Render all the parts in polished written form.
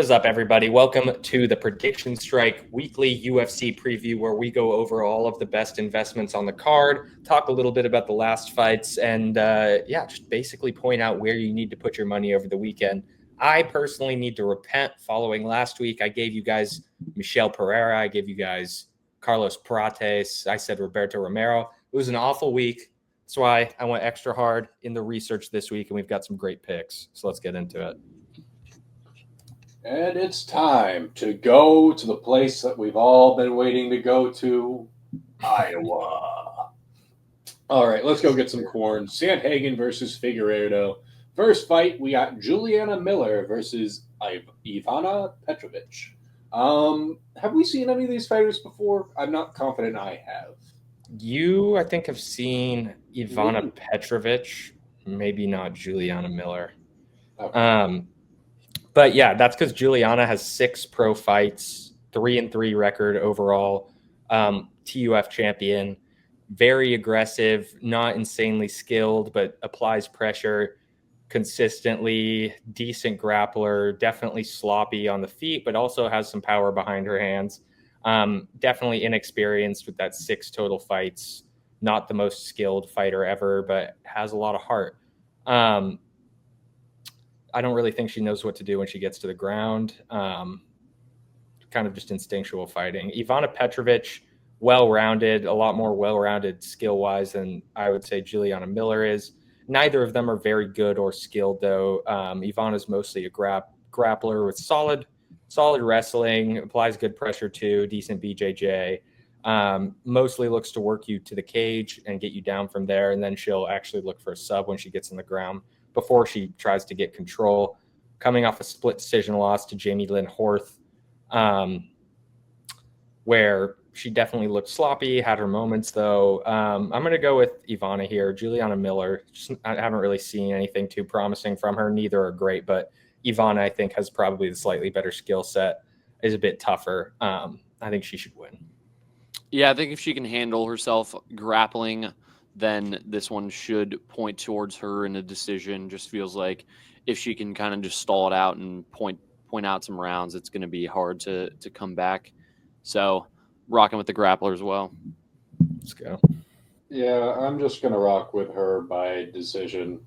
What is up, everybody? Welcome to the Prediction Strike weekly UFC preview, where we go over all of the best investments on the card, talk a little bit about the last fights, and just basically point out where you need to put your money over the weekend. I personally need to repent following last week. I gave you guys Michel Pereira. I gave you guys Carlos Prates. I said Roberto Romero. It was an awful week. That's why I went extra hard in the research this week, and we've got some great picks. So let's get into it. And it's time to go to the place that we've all been waiting to go to, Iowa. All right, let's go get some corn. Sandhagen versus Figueiredo. First fight, we got Juliana Miller versus Ivana Petrovic. Have we seen any of these fighters before? I'm not confident I have. You, I think, have seen Ivana Petrovic, maybe not Juliana Miller. Okay. But yeah, that's because Juliana has 6 pro fights, 3-3 record overall, TUF champion, very aggressive, not insanely skilled, but applies pressure consistently, decent grappler, definitely sloppy on the feet, but also has some power behind her hands. Definitely inexperienced with that 6 total fights, not the most skilled fighter ever, but has a lot of heart. I don't really think she knows what to do when she gets to the ground. Kind of just instinctual fighting. Ivana Petrovic, well-rounded, a lot more well-rounded skill-wise than I would say Juliana Miller is. Neither of them are very good or skilled, though. Ivana's mostly a grappler with solid wrestling, applies good pressure too, decent BJJ. Mostly looks to work you to the cage and get you down from there, and then she'll actually look for a sub when she gets in the ground before she tries to get control. Coming off a split decision loss to Jamie Lynn Horth, where she definitely looked sloppy, had her moments though. I'm going to go with Ivana here. Juliana Miller, I haven't really seen anything too promising from her. Neither are great, but Ivana, I think, has probably the slightly better skill set, is a bit tougher. I think she should win. Yeah, I think if she can handle herself grappling, then this one should point towards her in a decision. Just feels like if she can kind of just stall it out and point out some rounds, it's going to be hard to come back. So rocking with the grappler as well. Let's go. Yeah, I'm just going to rock with her by decision.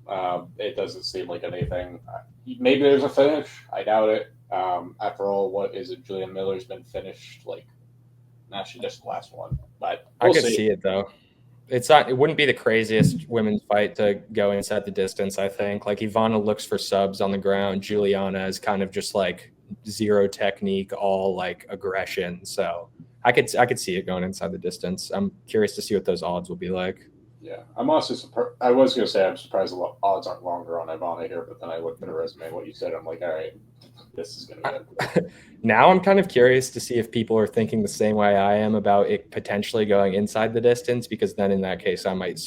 It doesn't seem like anything. Maybe there's a finish. I doubt it. After all, what is it? Julian Miller's been finished like, she just the last one. But I could see it though. It wouldn't be the craziest women's fight to go inside the distance, I think. Like, Ivana looks for subs on the ground. Juliana is kind of just like zero technique, all like aggression. So I could see it going inside the distance. I'm curious to see what those odds will be like. Yeah, I'm also surprised. I was going to say I'm surprised the odds aren't longer on Ivana here, but then I looked at her resume, what you said, I'm like, all right, this is going to be good. Now I'm kind of curious to see if people are thinking the same way I am about it potentially going inside the distance, because then in that case I might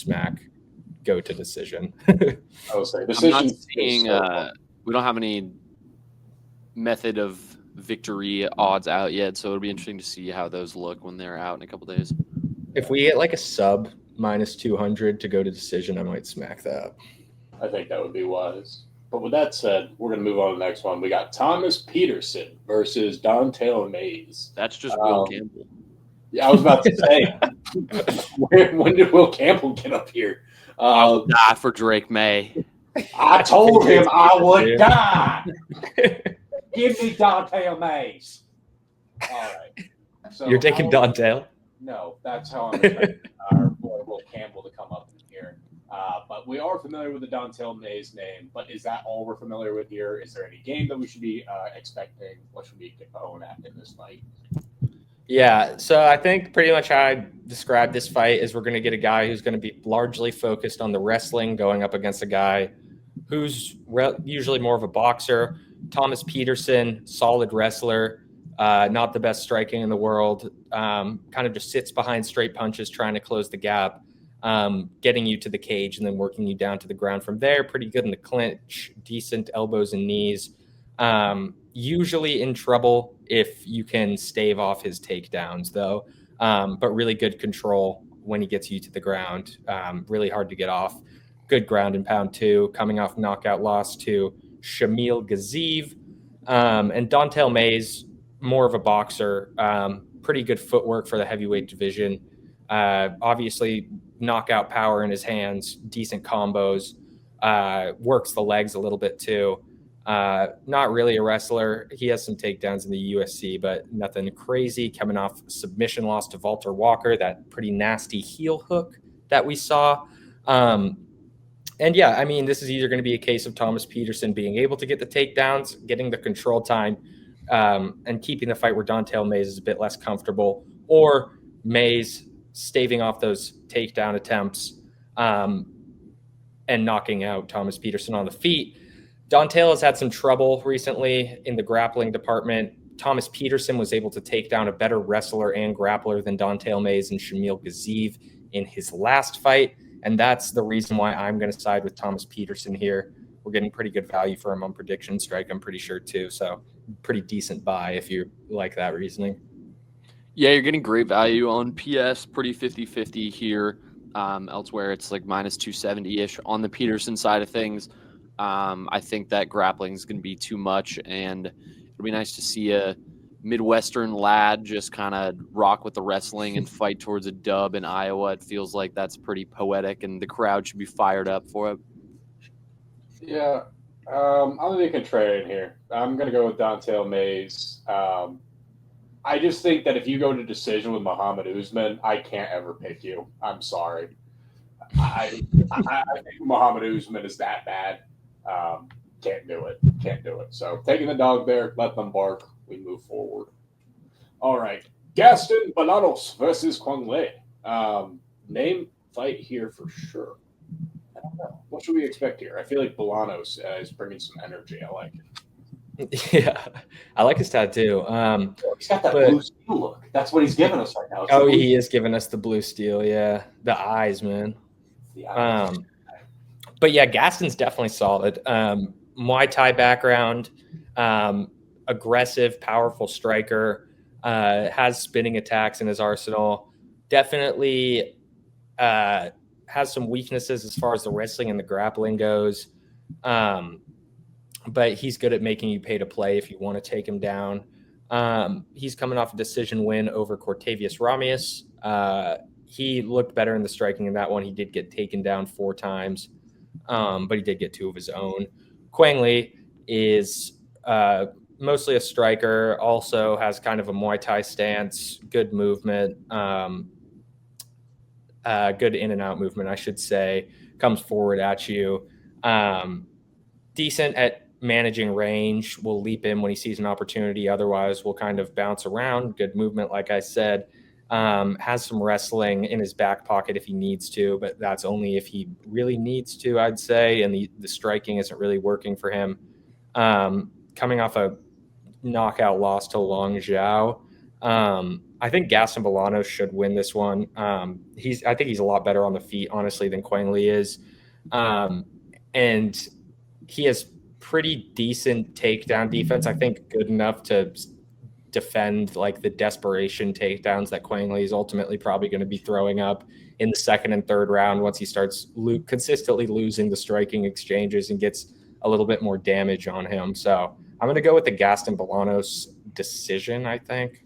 go to decision. I will say decision. I'm not seeing, we don't have any method of victory odds out yet, so it'll be interesting to see how those look when they're out in a couple days. If we get like a sub -200 to go to decision, I might smack that. I think that would be wise. But with that said, we're going to move on to the next one. We got Thomas Peterson versus Don'Tale Mayes. That's just Will Campbell. Yeah, I was about to say, when did Will Campbell get up here? I'll die for Drake May. I told him I would die. Give me Don'Tale Mayes. All right. So you're taking Don'Tale? No, that's how I'm expecting our boy Will Campbell to come up in here. But we are familiar with the Don'Tale Mayes name. But is that all we're familiar with here? Is there any game that we should be expecting? What should we own at in this fight? Yeah, so I think pretty much how I described this fight is we're going to get a guy who's going to be largely focused on the wrestling, going up against a guy who's usually more of a boxer. Thomas Peterson, solid wrestler, not the best striking in the world, kind of just sits behind straight punches, trying to close the gap, getting you to the cage and then working you down to the ground from there. Pretty good in the clinch, decent elbows and knees. Usually in trouble if you can stave off his takedowns, though, but really good control when he gets you to the ground. Really hard to get off. Good ground and pound, too, coming off knockout loss to Shamil Gaziev. And Dontel Mays, more of a boxer, pretty good footwork for the heavyweight division. Obviously, knockout power in his hands, decent combos, works the legs a little bit too. Not really a wrestler. He has some takedowns in the UFC, but nothing crazy. Coming off submission loss to Walter Walker, that pretty nasty heel hook that we saw. And yeah, I mean, this is either going to be a case of Thomas Peterson being able to get the takedowns, getting the control time, and keeping the fight where Dontel Mays is a bit less comfortable, or Mays staving off those takedown attempts and knocking out Thomas Peterson on the feet. Dontel has had some trouble recently in the grappling department. Thomas Peterson was able to take down a better wrestler and grappler than Dontel Mays and Shamil Gaziev in his last fight. And that's the reason why I'm going to side with Thomas Peterson here. We're getting pretty good value for him on PredictionStrike, I'm pretty sure, too. So pretty decent buy if you like that reasoning. Yeah, you're getting great value on PS, pretty 50-50 here. Elsewhere, it's like minus 270-ish. On the Peterson side of things, I think that grappling is going to be too much, and it'll be nice to see a Midwestern lad just kind of rock with the wrestling and fight towards a dub in Iowa. It feels like that's pretty poetic, and the crowd should be fired up for it. Yeah, I'm going to be contrarian here. I'm going to go with Dontel Mays. I just think that if you go to decision with Muhammad Usman, I can't ever pick you. I'm sorry. I think Muhammad Usman is that bad. Can't do it. So taking the dog there, let them bark. We move forward. All right. Gaston Bolanos versus Kwang Le. Name fight here for sure. I don't know. What should we expect here? I feel like Bolanos is bringing some energy. I like it. Yeah, I like his tattoo. He's got that blue steel look. That's what he's giving us right now. He is giving us the blue steel. Yeah, the eyes, man. But yeah, Gaston's definitely solid. Muay Thai background, aggressive, powerful striker, has spinning attacks in his arsenal. Definitely has some weaknesses as far as the wrestling and the grappling goes. But he's good at making you pay to play if you want to take him down. He's coming off a decision win over Cortavius Ramius. He looked better in the striking in that one. He did get taken down 4 times, but he did get 2 of his own. Kwang Le is mostly a striker, also has kind of a Muay Thai stance, good movement, good in and out movement, I should say, comes forward at you. Decent at managing range, will leap in when he sees an opportunity. Otherwise, will kind of bounce around. Good movement, like I said. Has some wrestling in his back pocket if he needs to, but that's only if he really needs to, I'd say. And the striking isn't really working for him. Coming off a knockout loss to Long Zhao. I think Gaston Bolanos should win this one. I think he's a lot better on the feet, honestly, than Kwang Le is. And he has pretty decent takedown defense. I think good enough to defend like the desperation takedowns that Kwang Le is ultimately probably going to be throwing up in the second and third round once he starts consistently losing the striking exchanges and gets a little bit more damage on him. So I'm going to go with the Gaston Bolanos decision, I think.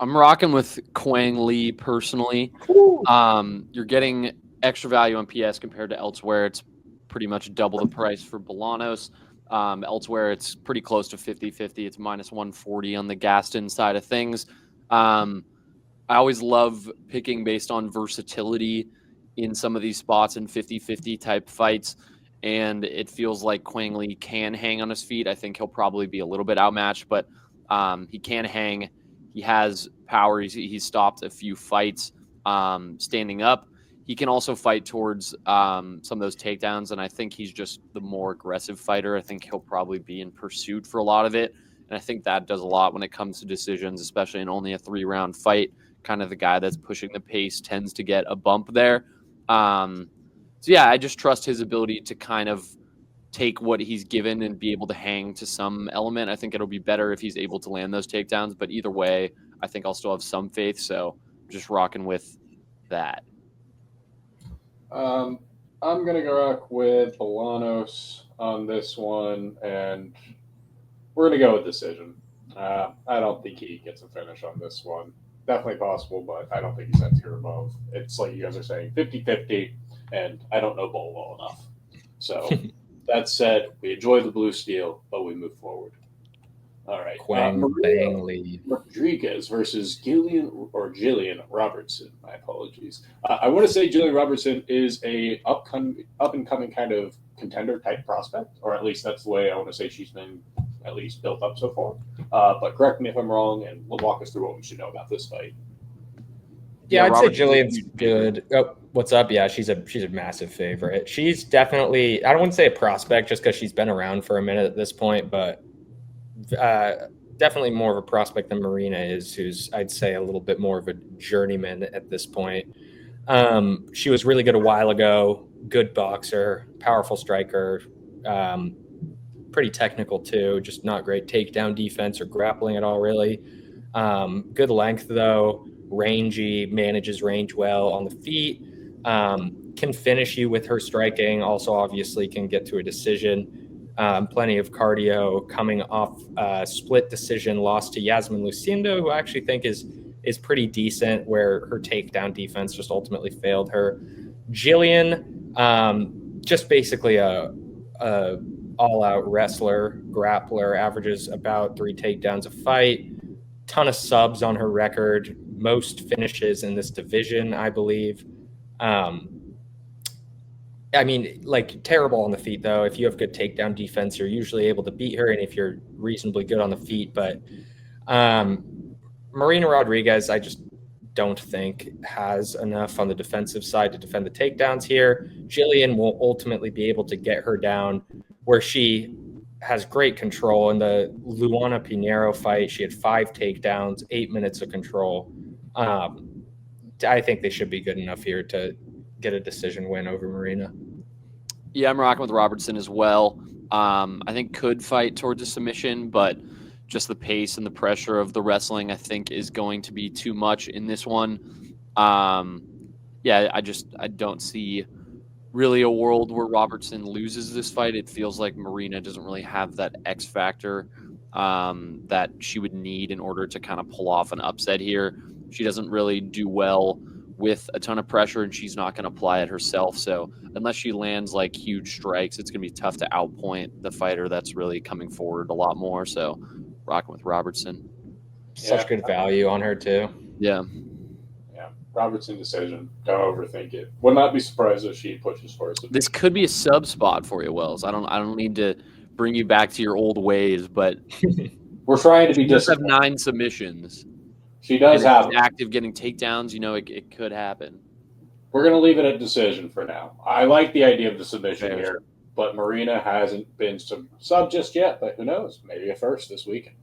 I'm rocking with Kwang Le personally. You're getting extra value on PS compared to elsewhere. It's pretty much double the price for Bolanos. Elsewhere, it's pretty close to 50-50. It's minus 140 on the Gaston side of things. I always love picking based on versatility in some of these spots in 50-50 type fights. And it feels like Kwang Le can hang on his feet. I think he'll probably be a little bit outmatched, but he can hang. He has power. He's stopped a few fights standing up. He can also fight towards some of those takedowns, and I think he's just the more aggressive fighter. I think he'll probably be in pursuit for a lot of it, and I think that does a lot when it comes to decisions, especially in only a 3-round fight. Kind of the guy that's pushing the pace tends to get a bump there. So, yeah, I just trust his ability to kind of take what he's given and be able to hang to some element. I think it'll be better if he's able to land those takedowns, but either way, I think I'll still have some faith, so just rocking with that. I'm going to go rock with Bolanos on this one, and We're going to go with decision. I don't think he gets a finish on this one. Definitely possible, but I don't think he's that tier above. It's like you guys are saying 50-50, and I don't know Bull well enough. So that said, we enjoy the blue steel, but we move forward. All right. Quang Bang Lee. Rodriguez versus Jillian Robertson. My apologies. I want to say Jillian Robertson is a up and coming kind of contender type prospect, or at least that's the way I want to say she's been at least built up so far. But correct me if I'm wrong, and we'll walk us through what we should know about this fight. Yeah, I'd say Jillian's good. Oh, what's up? Yeah, she's a massive favorite. She's definitely, I don't want to say a prospect just because she's been around for a minute at this point, but definitely more of a prospect than Marina is, who's I'd say a little bit more of a journeyman at this point. She was really good a while ago. Good boxer, powerful striker, pretty technical too. Just not great takedown defense or grappling at all, really. Good length though, rangy, manages range well on the feet. Can finish you with her striking. Also, obviously, can get to a decision. Plenty of cardio, coming off split decision loss to Yasmin Lucindo, who I actually think is pretty decent, where her takedown defense just ultimately failed her. Jillian, just basically a all-out wrestler, grappler, averages about 3 takedowns a fight. Ton of subs on her record, most finishes in this division, I believe. I mean, like, terrible on the feet, though. If you have good takedown defense, you're usually able to beat her, and if you're reasonably good on the feet. But Marina Rodriguez, I just don't think has enough on the defensive side to defend the takedowns here. Jillian will ultimately be able to get her down, where she has great control. In the Luana Pinheiro fight, she had 5 takedowns, 8 minutes of control. I think they should be good enough here to get a decision win over Marina. Yeah, I'm rocking with Robertson as well. I think could fight towards a submission, but just the pace and the pressure of the wrestling, I think, is going to be too much in this one. Yeah, I don't see really a world where Robertson loses this fight. It feels like Marina doesn't really have that X factor that she would need in order to kind of pull off an upset here. She doesn't really do well with a ton of pressure, and she's not going to apply it herself. So unless she lands like huge strikes, it's going to be tough to outpoint the fighter that's really coming forward a lot more. So rocking with Robertson. Such good value on her too. Yeah. Yeah. Robertson decision. Don't overthink it. Would not be surprised if she pushes for it. This could be a sub spot for you, Wells. I don't need to bring you back to your old ways, but we're trying to be just have 9 submissions. She does have active getting takedowns. You know, it could happen. We're going to leave it at decision for now. I like the idea of the submission here, but Marina hasn't been sub just yet, but who knows? Maybe a first this weekend.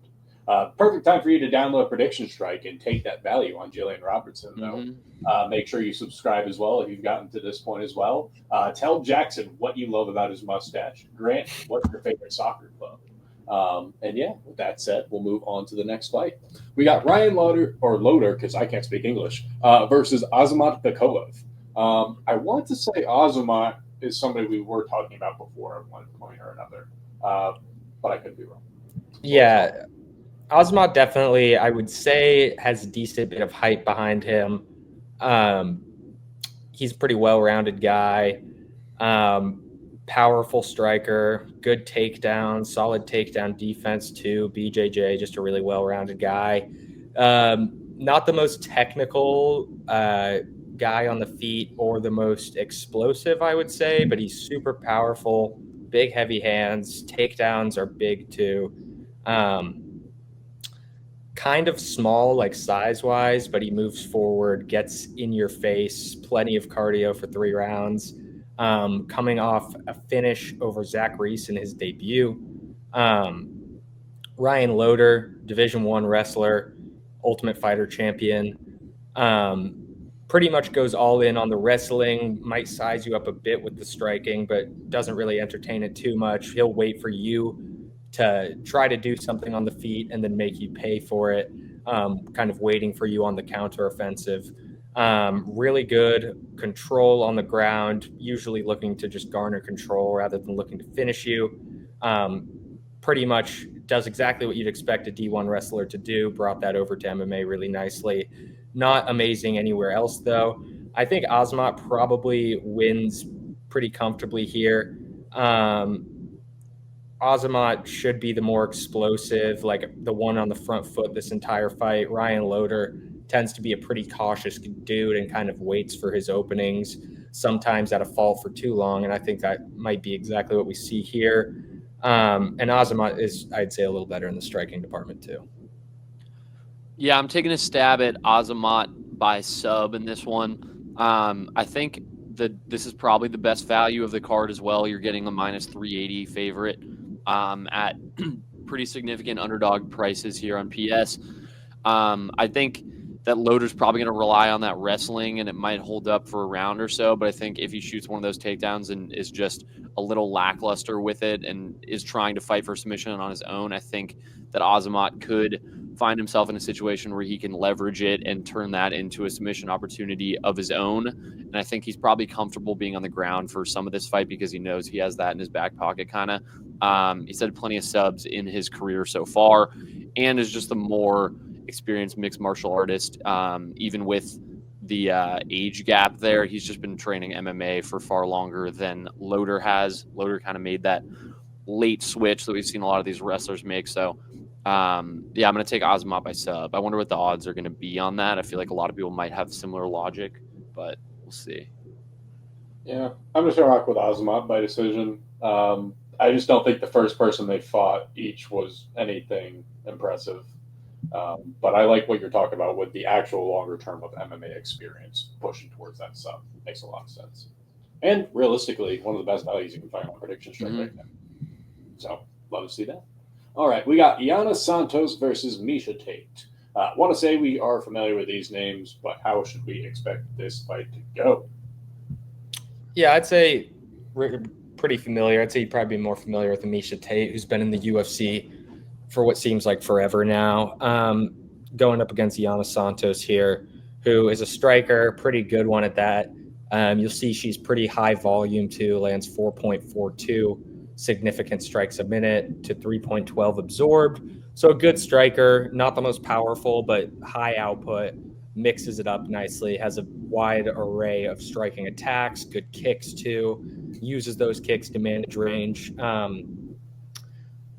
Perfect time for you to download PredictionStrike and take that value on Jillian Robertson, though. Make sure you subscribe as well if you've gotten to this point as well. Tell Jackson what you love about his mustache. Grant, what's your favorite soccer club? And yeah, with that said, we'll move on to the next fight. We got Ryan Loader, because I can't speak English, versus Azamat Bekov. I want to say Azamat is somebody we were talking about before at one point or another, but I could be wrong. Yeah, Azamat definitely, I would say, has a decent bit of hype behind him. He's a pretty well-rounded guy. Powerful striker, good takedown, solid takedown defense too. BJJ, just a really well-rounded guy. Not the most technical guy on the feet or the most explosive, I would say, but he's super powerful, big, heavy hands. Takedowns are big too. Kind of small, like size-wise, but he moves forward, gets in your face, plenty of cardio for 3 rounds. Coming off a finish over Zach Reese in his debut. Ryan Loader, Division I wrestler, Ultimate Fighter champion. Pretty much goes all in on the wrestling, might size you up a bit with the striking, but doesn't really entertain it too much. He'll wait for you to try to do something on the feet and then make you pay for it, kind of waiting for you on the counter offensive. Really good control on the ground, usually looking to just garner control rather than looking to finish you. Pretty much does exactly what you'd expect a D1 wrestler to do, brought that over to MMA really nicely. Not amazing anywhere else, though. I think Azamat probably wins pretty comfortably here. Azamat should be the more explosive, like the one on the front foot this entire fight. Ryan Loder tends to be a pretty cautious dude and kind of waits for his openings, sometimes at a fault for too long. And I think that might be exactly what we see here. And Azamat is, I'd say, a little better in the striking department too. Yeah, I'm taking a stab at Azamat by sub in this one. I think that this is probably the best value of the card as well. You're getting a minus 380 favorite at pretty significant underdog prices here on PS. I think that Loder's probably going to rely on that wrestling, and it might hold up for a round or so. But I think if he shoots one of those takedowns and is just a little lackluster with it and is trying to fight for submission on his own, I think that Azamat could find himself in a situation where he can leverage it and turn that into a submission opportunity of his own. And I think he's probably comfortable being on the ground for some of this fight because he knows he has that in his back pocket kind of. He's had plenty of subs in his career so far and is just a more experienced mixed martial artist. Even with the age gap there, he's just been training MMA for far longer than Loder has. Loder kind of made that late switch that we've seen a lot of these wrestlers make. So I'm going to take Azamat by sub. I wonder what the odds are going to be on that. I feel like a lot of people might have similar logic, but we'll see. Yeah, I'm just going to rock with Azamat by decision. I just don't think the first person they fought each was anything impressive. But I like what you're talking about with the actual longer term of MMA experience pushing towards that sub. Makes a lot of sense. And realistically, one of the best values you can find on PredictionStrike right now. So, love to see that. All right, we got Yana Santos versus Miesha Tate. Want to say we are familiar with these names, but how should we expect this fight to go? Yeah, I'd say we're pretty familiar. I'd say you'd probably be more familiar with Miesha Tate, who's been in the UFC for what seems like forever now. Going up against Yana Santos here, who is a striker, pretty good one at that. You'll see she's pretty high volume too, lands 4.42 significant strikes a minute to 3.12 absorbed. So a good striker, not the most powerful, but high output, mixes it up nicely, has a wide array of striking attacks, good kicks too, uses those kicks to manage range.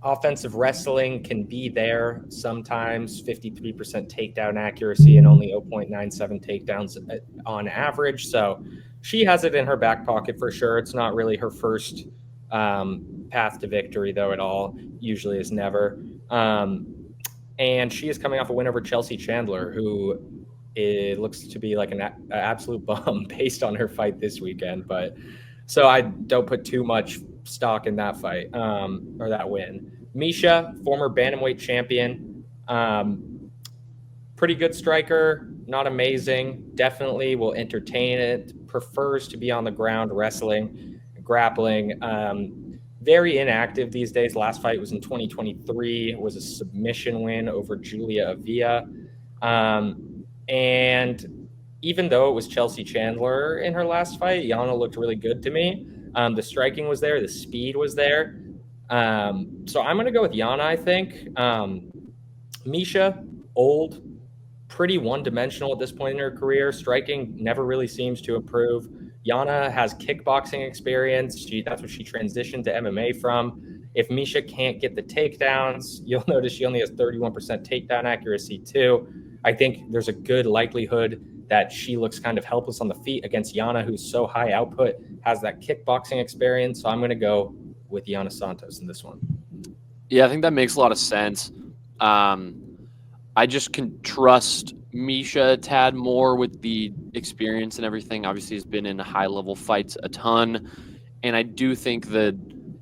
Offensive wrestling can be there sometimes, 53% takedown accuracy and only 0.97 takedowns on average. So she has it in her back pocket for sure. It's not really her first path to victory, though, at all. Usually is never. And she is coming off a win over Chelsea Chandler, who it looks to be like an absolute bum based on her fight this weekend. But so I don't put too much stock in that fight or that win. Miesha, former bantamweight champion, pretty good striker, not amazing. Definitely will entertain it. Prefers to be on the ground wrestling, grappling. Very inactive these days. Last fight was in 2023. It was a submission win over Julia Avila. And even though it was Chelsea Chandler in her last fight, Yana looked really good to me. The striking was there. The speed was there. So I'm going to go with Yana, I think. Miesha, old, pretty one-dimensional at this point in her career. Striking never really seems to improve. Yana has kickboxing experience. That's what she transitioned to MMA from. If Miesha can't get the takedowns, you'll notice she only has 31% takedown accuracy too. I think there's a good likelihood that she looks kind of helpless on the feet against Yana, who's so high output, has that kickboxing experience. So I'm going to go with Yana Santos in this one. Yeah, I think that makes a lot of sense. I just can trust Miesha a tad more with the experience and everything. Obviously, he's been in high-level fights a ton, and I do think the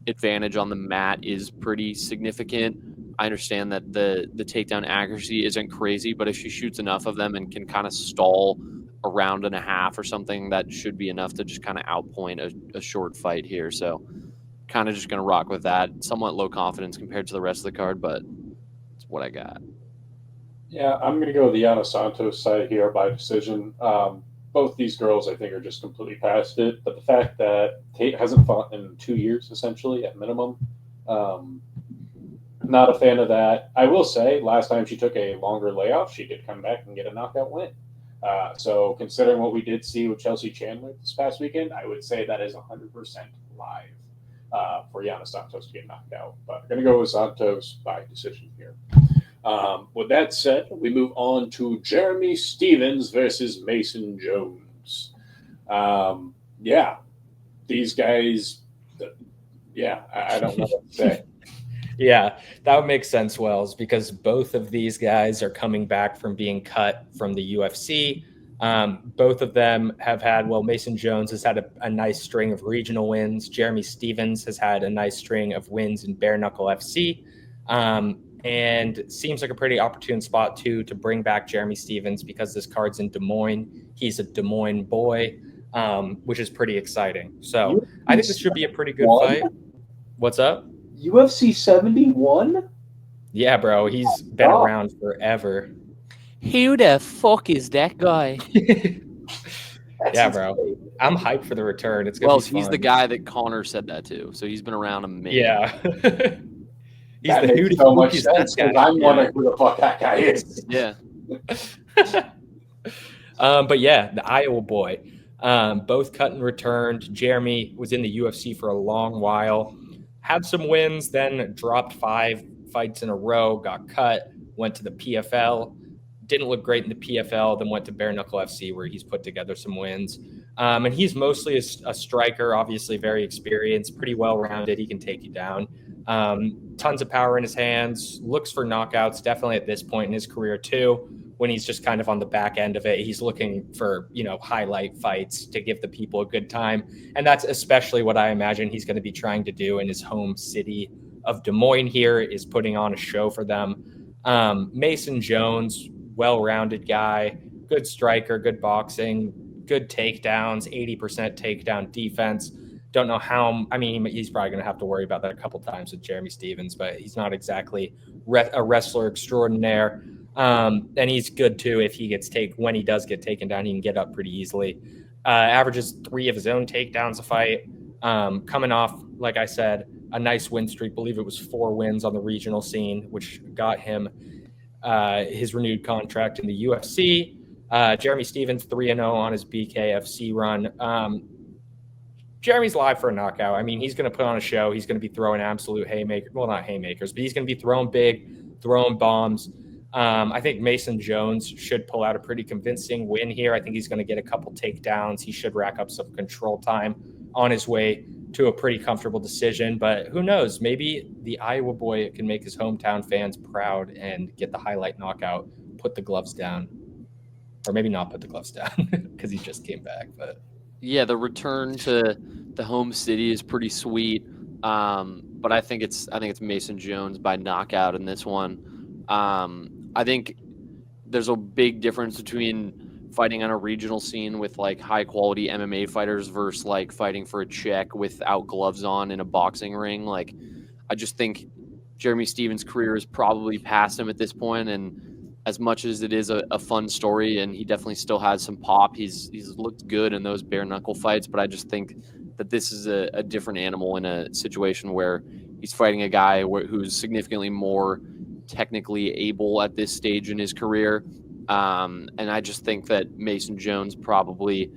advantage on the mat is pretty significant. I understand that the takedown accuracy isn't crazy, but if she shoots enough of them and can kind of stall a round and a half or something, that should be enough to just kind of outpoint a short fight here. So kind of just going to rock with that. Somewhat low confidence compared to the rest of the card, but it's what I got. Yeah, I'm going to go with the Yana Santos side here by decision. Both these girls, I think, are just completely past it. But the fact that Tate hasn't fought in 2 years, essentially, at minimum, Not a fan of that. I will say, last time she took a longer layoff, she did come back and get a knockout win. So considering what we did see with Chelsea Chandler this past weekend, I would say that is 100% live for Yana Santos to get knocked out. But I'm going to go with Santos by decision here. With that said, we move on to Jeremy Stephens versus Mason Jones. Yeah, these guys, I don't know what to say. Yeah, that would make sense, Wells, because both of these guys are coming back from being cut from the UFC. Both of them have had, Mason Jones has had a nice string of regional wins. Jeremy Stephens has had a nice string of wins in bare knuckle FC. And seems like a pretty opportune spot, too, to bring back Jeremy Stephens because this card's in Des Moines. He's a Des Moines boy, which is pretty exciting. So I think this should be a pretty good fight. What's up? UFC 71? Yeah, bro. He's been around forever. Who the fuck is that guy? Yeah, bro. I'm hyped for the return. It's gonna be fun. He's the guy that Connor said that to, so he's been around a minute. Yeah. He's that makes so much sense because I'm wondering who the fuck that guy is. Yeah. But yeah, the Iowa boy. Both cut and returned. Jeremy was in the UFC for a long while. Had some wins, then dropped 5 fights in a row, got cut, went to the PFL, didn't look great in the PFL, then went to Bare Knuckle FC where he's put together some wins. And he's mostly a striker, obviously very experienced, pretty well-rounded. He can take you down. Tons of power in his hands, looks for knockouts, definitely at this point in his career too. When he's just kind of on the back end of it, he's looking for, highlight fights to give the people a good time. And that's especially what I imagine he's going to be trying to do in his home city of Des Moines here, is putting on a show for them. Mason Jones, well-rounded guy, good striker, good boxing, good takedowns, 80% takedown defense. Don't know how, he's probably going to have to worry about that a couple times with Jeremy Stephens, but he's not exactly a wrestler extraordinaire. And he's good too. When he does get taken down, he can get up pretty easily. Averages 3 of his own takedowns a fight. Coming off, like I said, a nice win streak. Believe it was 4 wins on the regional scene, which got him his renewed contract in the UFC. Jeremy Stephens 3-0 on his BKFC run. Jeremy's live for a knockout. He's going to put on a show. He's going to be throwing absolute haymakers. Well, not haymakers, but he's going to be throwing big, throwing bombs. I think Mason Jones should pull out a pretty convincing win here. I think he's going to get a couple takedowns. He should rack up some control time on his way to a pretty comfortable decision. But who knows? Maybe the Iowa boy can make his hometown fans proud and get the highlight knockout, put the gloves down. Or maybe not put the gloves down because he just came back. But yeah, the return to the home city is pretty sweet. But I think it's Mason Jones by knockout in this one. I think there's a big difference between fighting on a regional scene with like high quality MMA fighters versus like fighting for a check without gloves on in a boxing ring. Like, I just think Jeremy Stephens' career is probably past him at this point, and as much as it is a fun story and he definitely still has some pop, he's looked good in those bare knuckle fights, but I just think that this is a different animal in a situation where he's fighting a guy who's significantly more technically able at this stage in his career. And I just think that Mason Jones probably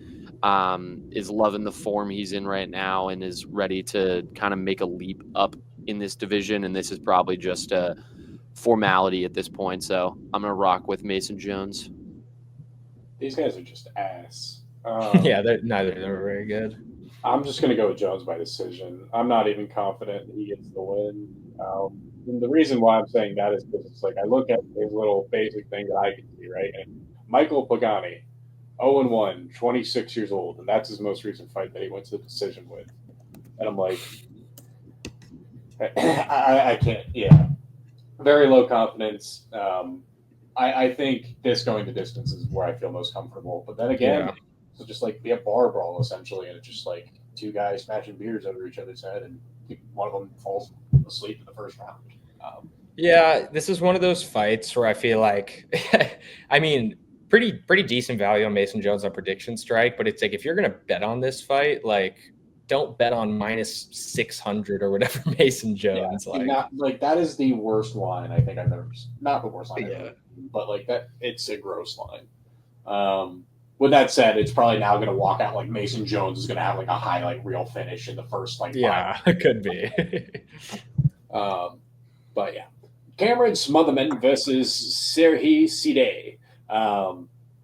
is loving the form he's in right now and is ready to kind of make a leap up in this division. And this is probably just a formality at this point. So I'm going to rock with Mason Jones. These guys are just ass. Yeah, neither of them are very good. I'm just going to go with Jones by decision. I'm not even confident he gets the win. And the reason why I'm saying that is because it's like I look at his little basic thing that I can see, right? And Michael Pagani, 0-1, 26 years old, and that's his most recent fight that he went to the decision with. And I'm like, I can't, yeah. Very low confidence. I think this going the distance is where I feel most comfortable. But then again, it's just like be a bar brawl essentially, and it's just like 2 guys smashing beers over each other's head, and one of them falls asleep in the first round. Yeah, this is one of those fights where I feel like, pretty decent value on Mason Jones on PredictionStrike, but it's like if you're going to bet on this fight, like don't bet on minus 600 or whatever Mason Jones. Not like that is the worst line I think I've ever. Not the worst line I've ever seen, but like that, it's a gross line. With that said, it's probably now going to walk out like Mason Jones is going to have like a highlight reel finish in the first like 5. It could be. But yeah, Cameron Smotherman versus Serhii Sidey.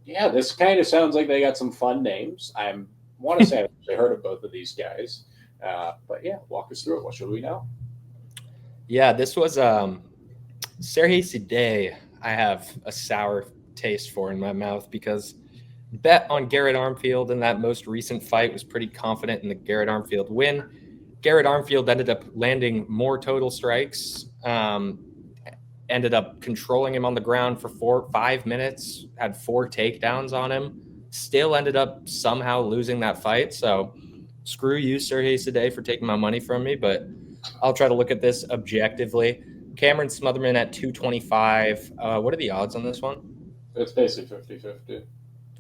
Yeah, this kind of sounds like they got some fun names. I want to say I've actually heard of both of these guys. But yeah, walk us through it. What should we know? Yeah, this was Serhii Sidey. I have a sour taste for in my mouth because bet on Garrett Armfield in that most recent fight, was pretty confident in the Garrett Armfield win. Garrett Armfield ended up landing more total strikes, ended up controlling him on the ground for 5 minutes, had 4 takedowns on him, still ended up somehow losing that fight. So screw you, Serhii Sidey, for taking my money from me, but I'll try to look at this objectively. Cameron Smotherman at 225. What are the odds on this one? It's basically 50-50.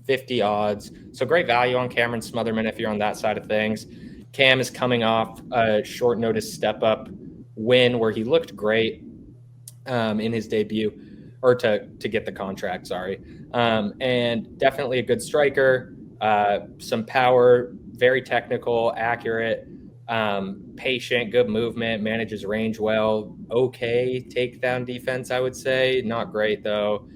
50 odds. So great value on Cameron Smotherman if you're on that side of things. Cam is coming off a short notice step up win where he looked great in his debut, or to get the contract, sorry. And definitely a good striker, some power, very technical, accurate, patient, good movement, manages range well, okay takedown defense, I would say. Not great, though.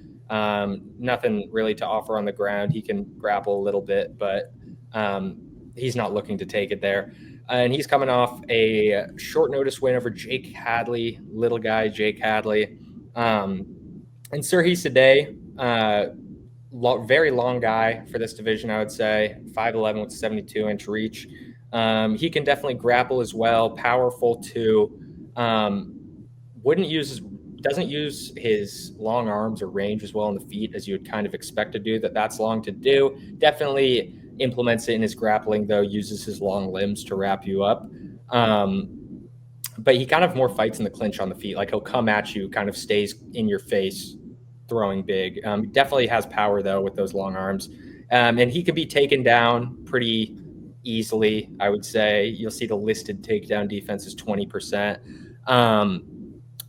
Nothing really to offer on the ground. He can grapple a little bit, but he's not looking to take it there. And he's coming off a short notice win over Jake Hadley, little guy Jake Hadley. And Serhii Sidey, very long guy for this division, I would say, 5'11" with 72-inch reach. He can definitely grapple as well, powerful too. Doesn't use his long arms or range as well on the feet as you would kind of expect to do. That's long to do. Definitely implements it in his grappling, though, uses his long limbs to wrap you up. But he kind of more fights in the clinch on the feet. Like, he'll come at you, kind of stays in your face, throwing big. Definitely has power, though, with those long arms. And he can be taken down pretty easily, I would say. You'll see the listed takedown defense is 20%.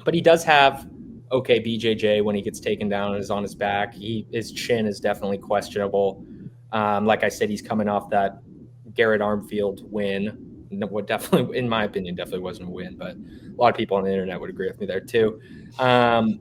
But he does have okay BJJ when he gets taken down and is on his back. His chin is definitely questionable. Like I said, he's coming off that Garrett Armfield win. What definitely, in my opinion, definitely wasn't a win, but a lot of people on the internet would agree with me there too. And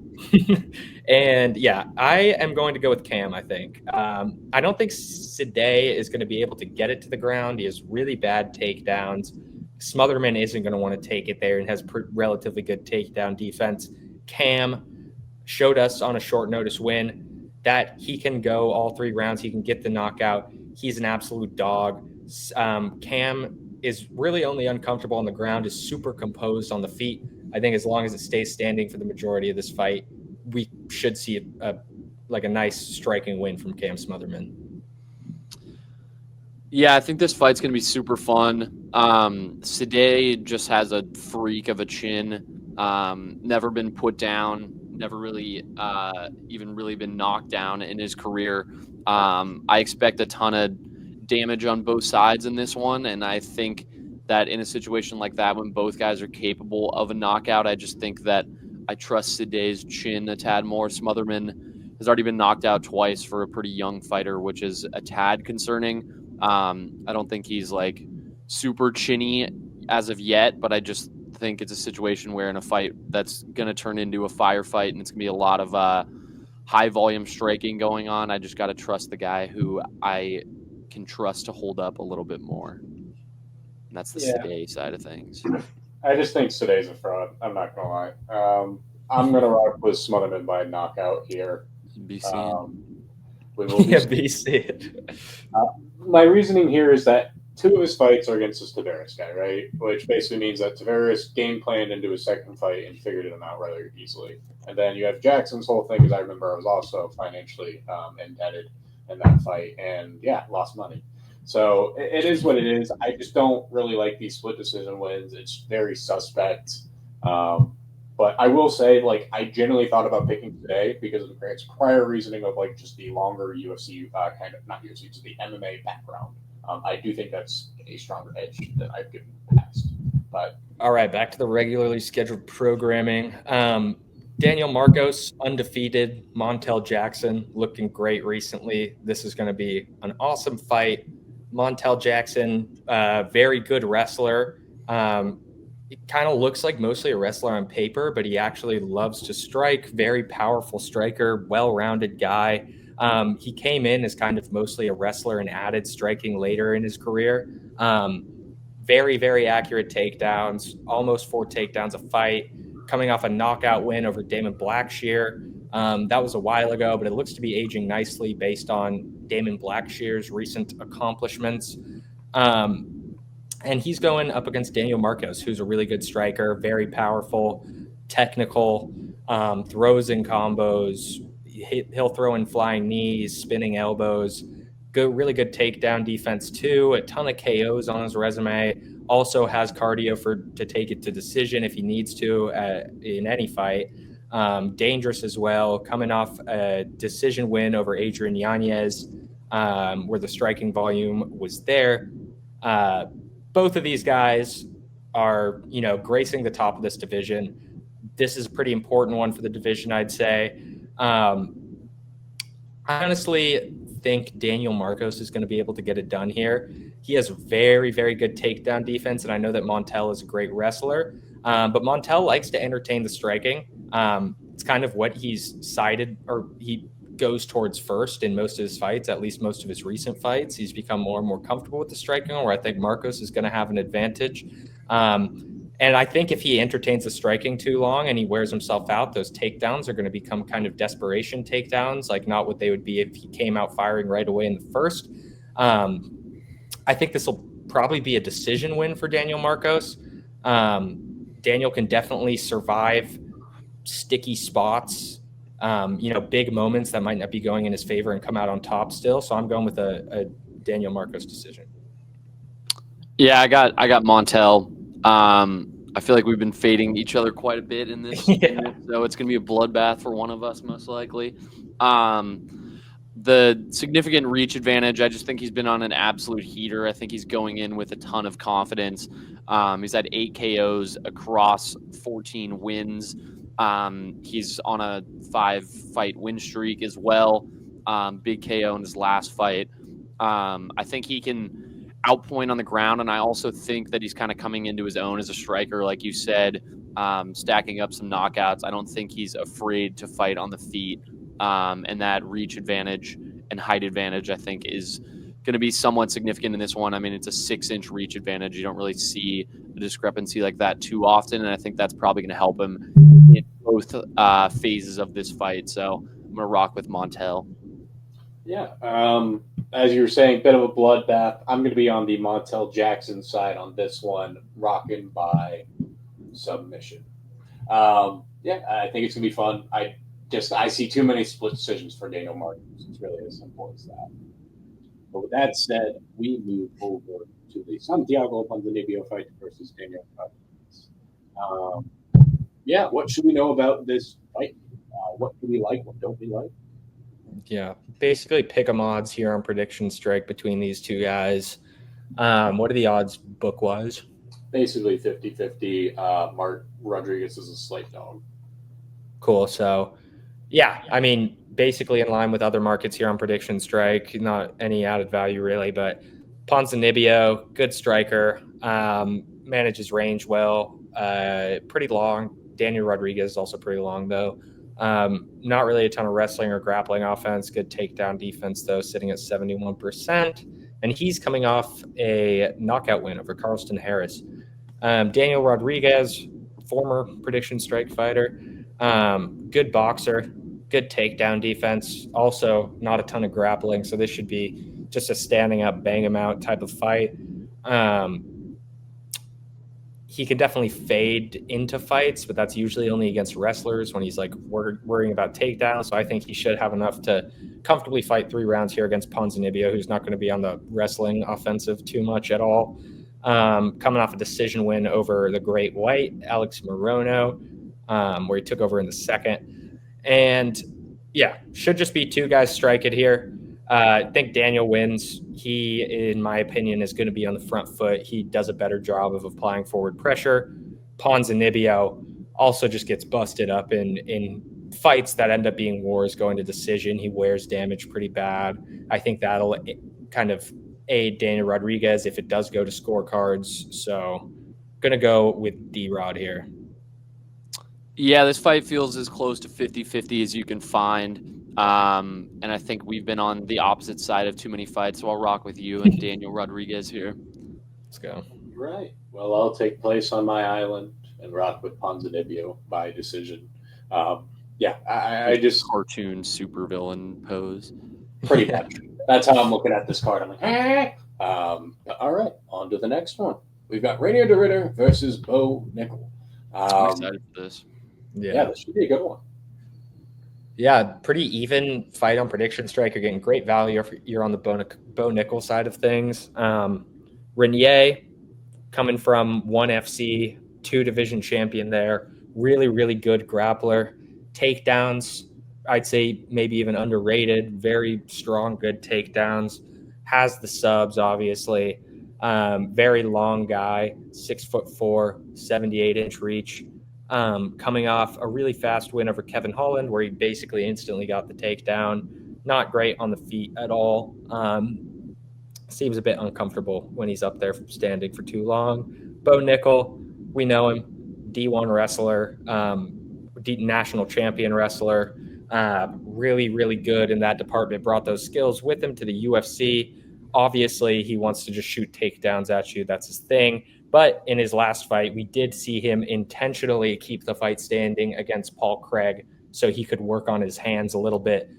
yeah, I am going to go with Cam, I think. I don't think Sidey is going to be able to get it to the ground. He has really bad takedowns. Smotherman isn't going to want to take it there and has relatively good takedown defense. Cam showed us on a short notice win that he can go all 3 rounds. He can get the knockout. He's an absolute dog. Cam is really only uncomfortable on the ground, is super composed on the feet. I think as long as it stays standing for the majority of this fight, we should see a nice striking win from Cam Smotherman. Yeah, I think this fight's going to be super fun. Sidey just has a freak of a chin. Never been put down, never really even really been knocked down in his career. I expect a ton of damage on both sides in this one, and I think that in a situation like that, when both guys are capable of a knockout, I just think that I trust Sidey's chin a tad more. Smotherman has already been knocked out twice for a pretty young fighter, which is a tad concerning. I don't think he's like super chinny as of yet, but I just think it's a situation where in a fight that's going to turn into a firefight and it's going to be a lot of high volume striking going on, I just got to trust the guy who I can trust to hold up a little bit more. And that's the Sidey side of things. I just think Sidey's a fraud. I'm not going to lie. I'm going to rock with Smotherman by knockout here. Be seen. We will be seen. My reasoning here is that 2 of his fights are against this Tavares guy, right? Which basically means that Tavares game planned into his second fight and figured him out rather easily. And then you have Jackson's whole thing, because I remember I was also financially indebted in that fight and, lost money. So it is what it is. I just don't really like these split decision wins. It's very suspect. But I will say, I generally thought about picking today because of its prior reasoning of, just the longer UFC not UFC, just the MMA background. I do think that's a stronger edge than I've given in the past. But all right, back to the regularly scheduled programming. Daniel Marcos, undefeated. Montel Jackson, looking great recently. This is going to be an awesome fight. Montel Jackson, very good wrestler. It kind of looks like mostly a wrestler on paper, but he actually loves to strike. Very powerful striker, well-rounded guy. He came in as kind of mostly a wrestler and added striking later in his career. Very, very accurate takedowns, almost 4 takedowns a fight, coming off a knockout win over Damon Blackshear. That was a while ago, but it looks to be aging nicely based on Damon Blackshear's recent accomplishments. And he's going up against Daniel Marcos, who's a really good striker, very powerful, technical, throws in combos. He'll throw in flying knees, spinning elbows. Good, really good takedown defense too. A ton of KOs on his resume. Also has cardio to take it to decision if he needs to in any fight. Dangerous as well. Coming off a decision win over Adrian Yanez, where the striking volume was there. Both of these guys are, gracing the top of this division. This is a pretty important one for the division, I'd say. I honestly think Daniel Marcos is going to be able to get it done here. He has very, very good takedown defense, and I know that Montel is a great wrestler, but Montel likes to entertain the striking. It's kind of what he's cited, or he goes towards first in most of his fights, at least most of his recent fights. He's become more and more comfortable with the striking, where I think Marcos is going to have an advantage. And I think if he entertains the striking too long and he wears himself out, those takedowns are going to become kind of desperation takedowns, like not what they would be if he came out firing right away in the first. I think this will probably be a decision win for Daniel Marcos. Daniel can definitely survive sticky spots, big moments that might not be going in his favor and come out on top still. So I'm going with a Daniel Marcos decision. Yeah, I got Montel. I feel like we've been fading each other quite a bit in this, so it's going to be a bloodbath for one of us most likely. The significant reach advantage, I just think he's been on an absolute heater. I think he's going in with a ton of confidence. He's had 8 KOs across 14 wins. He's on a 5-fight win streak as well. Big KO in his last fight. I think he can outpoint on the ground, and I also think that he's kind of coming into his own as a striker, like you said, stacking up some knockouts. I don't think he's afraid to fight on the feet, and that reach advantage and height advantage, I think, is going to be somewhat significant in this one. I mean, it's a 6-inch reach advantage. You don't really see a discrepancy like that too often, and I think that's probably going to help him in both phases of this fight. So I'm going to rock with Montel. Yeah, as you were saying, bit of a bloodbath. I'm going to be on the Montel Jackson side on this one, rocking by submission. I think it's going to be fun. I see too many split decisions for Daniel Marcos. It's really as simple as that. But with that said, we move over to the Santiago Ponzinibbio fight versus Daniel Marcos. What should we know about this fight? What do we like? What don't we like? Yeah, basically pick 'em odds here on PredictionStrike between these two guys. What are the odds book-wise? Basically 50-50. Mark Rodriguez is a slight dog. Cool. So, yeah, I mean, basically in line with other markets here on PredictionStrike. Not any added value really, but Ponzinibbio, good striker, manages range well, pretty long. Daniel Rodriguez also pretty long though. Not really a ton of wrestling or grappling offense. Good takedown defense, though, sitting at 71%. And he's coming off a knockout win over Carlston Harris. Daniel Rodriguez, former PredictionStrike fighter, good boxer, good takedown defense. Also, not a ton of grappling, so this should be just a standing up, bang him out type of fight. He can definitely fade into fights, but that's usually only against wrestlers when he's like worrying about takedowns. So I think he should have enough to comfortably fight 3 rounds here against Ponzinibbio, who's not going to be on the wrestling offensive too much at all. Coming off a decision win over the Great White, Alex Morono, where he took over in the second. And yeah, should just be 2 guys strike it here. I think Daniel wins. He, in my opinion, is going to be on the front foot. He does a better job of applying forward pressure. Ponzinibbio also just gets busted up in fights that end up being wars going to decision. He wears damage pretty bad. I think that'll kind of aid Daniel Rodriguez if it does go to scorecards. So going to go with D-Rod here. Yeah, this fight feels as close to 50-50 as you can find. And I think we've been on the opposite side of too many fights, so I'll rock with you and Daniel Rodriguez here. Let's go. Right. Well, I'll take place on my island and rock with Ponzinibbio by decision. Yeah, I just cartoon supervillain pose. Pretty much. That's how I'm looking at this card. I'm like, eh. All right, on to the next one. We've got Rainier de Ritter versus Bo Nickal. I'm excited for this. Yeah, this should be a good one. Yeah, pretty even fight on PredictionStrike. You're getting great value if you're on the Bo Nickal side of things. Renier, coming from ONE FC, 2 division champion there. Really, really good grappler. Takedowns, I'd say maybe even underrated. Very strong, good takedowns. Has the subs, obviously. Very long guy, 6'4", 78-inch reach. Coming off a really fast win over Kevin Holland, where he basically instantly got the takedown. Not great on the feet at all. Seems a bit uncomfortable when he's up there standing for too long. Bo Nickal, we know him, D1 wrestler, national champion wrestler, really, really good in that department, brought those skills with him to the UFC. Obviously, he wants to just shoot takedowns at you. That's his thing. But in his last fight, we did see him intentionally keep the fight standing against Paul Craig so he could work on his hands a little bit.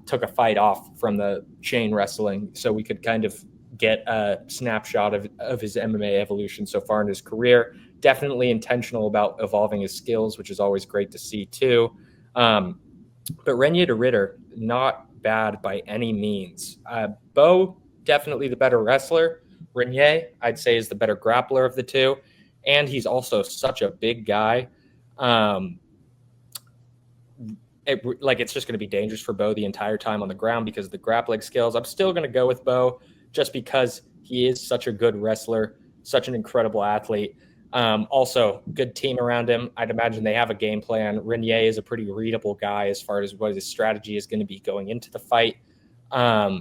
Took a fight off from the chain wrestling so we could kind of get a snapshot of his MMA evolution so far in his career. Definitely intentional about evolving his skills, which is always great to see too. But Renier de Ritter, not bad by any means. Bo, definitely the better wrestler. Renier, I'd say, is the better grappler of the two. And he's also such a big guy. It's just going to be dangerous for Bo the entire time on the ground because of the grappling skills. I'm still going to go with Bo just because he is such a good wrestler, such an incredible athlete. Also, good team around him. I'd imagine they have a game plan. Renier is a pretty readable guy as far as what his strategy is going to be going into the fight. I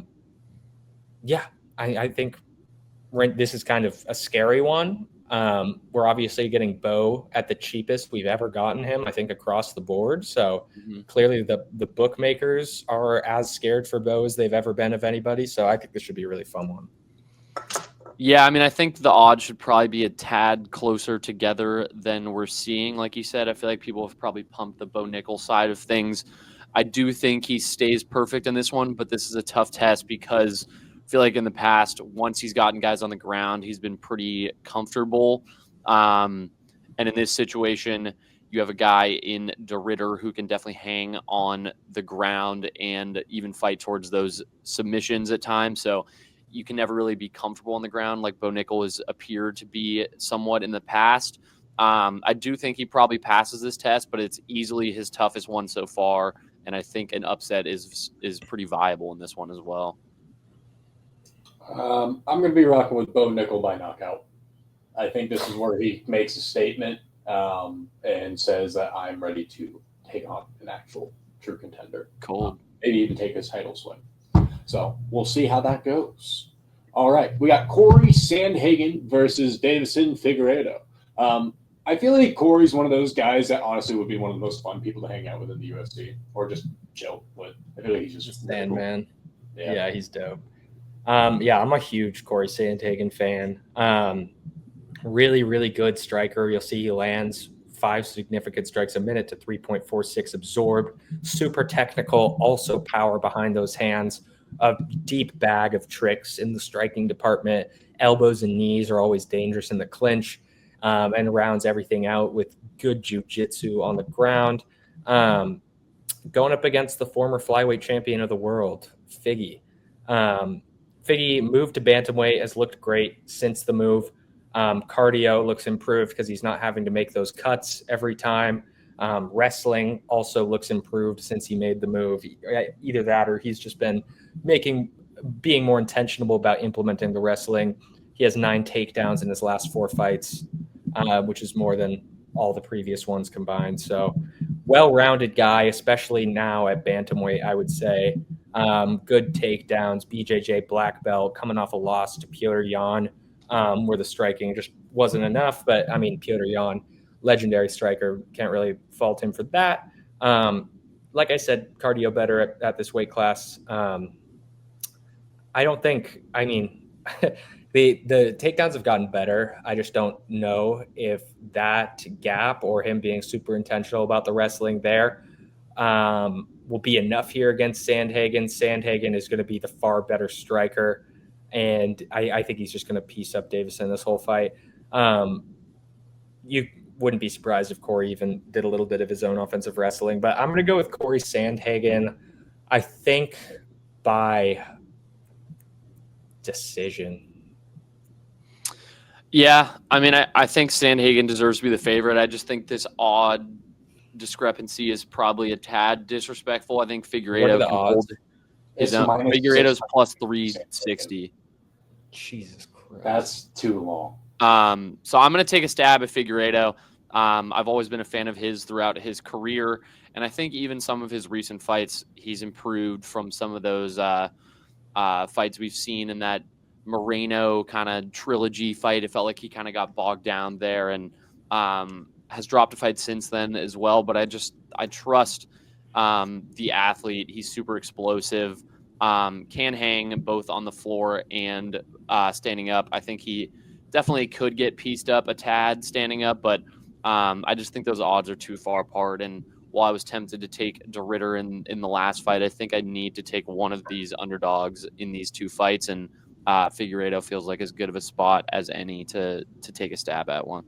think this is kind of a scary one. We're obviously getting Bo at the cheapest we've ever gotten him, I think, across the board. So clearly the bookmakers are as scared for Bo as they've ever been of anybody. So I think this should be a really fun one. Yeah, I mean, I think the odds should probably be a tad closer together than we're seeing. Like you said, I feel like people have probably pumped the Bo Nickal side of things. I do think he stays perfect in this one, but this is a tough test because I feel like in the past, once he's gotten guys on the ground, he's been pretty comfortable. And in this situation, you have a guy in de Ritter who can definitely hang on the ground and even fight towards those submissions at times. So you can never really be comfortable on the ground like Bo Nickal has appeared to be somewhat in the past. I do think he probably passes this test, but it's easily his toughest one so far. And I think an upset is pretty viable in this one as well. I'm going to be rocking with Bo Nickal by knockout. I think this is where he makes a statement and says that I'm ready to take on an actual true contender. Cool. Maybe even take his title swing. So we'll see how that goes. All right. We got Corey Sandhagen versus Deiveson Figueiredo. I feel like Corey's one of those guys that honestly would be one of the most fun people to hang out with in the UFC or just chill with. I feel like he's just man. Yeah, he's dope. I'm a huge Corey Sandhagen fan. Really, really good striker. You'll see he lands 5 significant strikes a minute to 3.46 absorbed. Super technical, also power behind those hands. A deep bag of tricks in the striking department. Elbows and knees are always dangerous in the clinch, and rounds everything out with good jiu-jitsu on the ground. Going up against the former flyweight champion of the world, Figgy. Figgy moved to bantamweight, has looked great since the move. Cardio looks improved because he's not having to make those cuts every time. Wrestling also looks improved since he made the move. Either that or he's just been being more intentional about implementing the wrestling. He has 9 takedowns in his last 4 fights, which is more than all the previous ones combined. So well-rounded guy, especially now at bantamweight, I would say. Good takedowns, BJJ black belt, coming off a loss to Petr Yan, where the striking just wasn't enough. But, I mean, Petr Yan, legendary striker, can't really fault him for that. Like I said, cardio better at this weight class. I don't think, I mean, the takedowns have gotten better. I just don't know if that gap or him being super intentional about the wrestling there will be enough here against Sandhagen. Sandhagen is going to be the far better striker, and I think he's just going to piece up Deiveson this whole fight. You wouldn't be surprised if Corey even did a little bit of his own offensive wrestling, but I'm going to go with Corey Sandhagen, I think, by decision. Yeah, I mean, I think Sandhagen deserves to be the favorite. I just think this odd discrepancy is probably a tad disrespectful. I think Figueiredo can hold his own. Figueiredo's plus 360. Jesus Christ. That's too long. So I'm going to take a stab at Figueiredo. I've always been a fan of his throughout his career, and I think even some of his recent fights, he's improved from some of those fights we've seen in that Moreno kind of trilogy fight. It felt like he kind of got bogged down there, and has dropped a fight since then as well. But I trust the athlete. He's super explosive, can hang both on the floor and standing up. I think he definitely could get pieced up a tad standing up, but I just think those odds are too far apart. And while I was tempted to take De Ridder in the last fight, I think I need to take one of these underdogs in these 2 fights, and Figueiredo feels like as good of a spot as any to take a stab at one.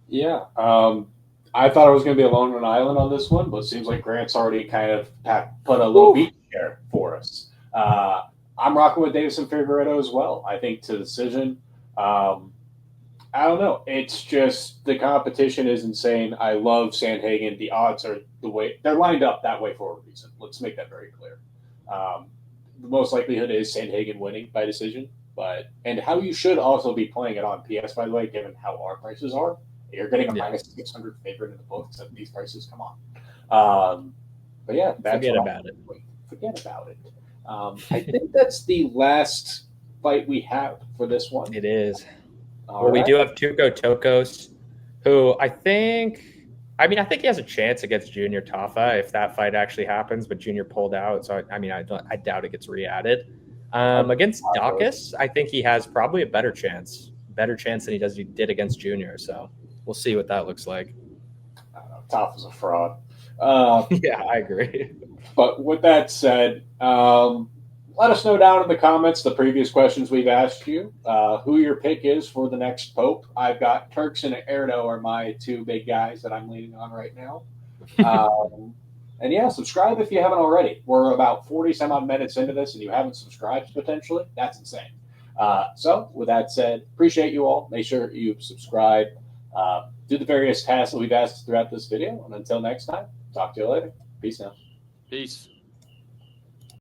Yeah. I thought I was going to be alone on an island on this one, but it seems like Grant's already kind of put a little beat here for us. I'm rocking with Deiveson Figueiredo as well. I think to decision. I don't know. It's just the competition is insane. I love Sandhagen. The odds are the way they're lined up that way for a reason. Let's make that very clear. The most likelihood is Sandhagen winning by decision, and how you should also be playing it on PS, by the way, given how our prices are. You're getting a minus 600 favorite in the books at these prices. Come on. But yeah, forget about it. Forget about it. I think that's the last fight we have for this one. It is. We do have Tuco Tokos, who I think he has a chance against Junior Tafa if that fight actually happens, but Junior pulled out. So, I doubt it gets re-added. Against Dacus, I think he has probably a better chance than he did against Junior. So we'll see what that looks like. I don't know. Tafa's a fraud. Yeah, I agree. But with that said, let us know down in the comments the previous questions we've asked you, who your pick is for the next Pope. I've got Turks and Erdo are my 2 big guys that I'm leaning on right now. And yeah, subscribe if you haven't already. We're about 40 some odd minutes into this and you haven't subscribed potentially. That's insane. So with that said, appreciate you all. Make sure you subscribe. Do the various tasks that we've asked throughout this video. And until next time, talk to you later. Peace now. Peace.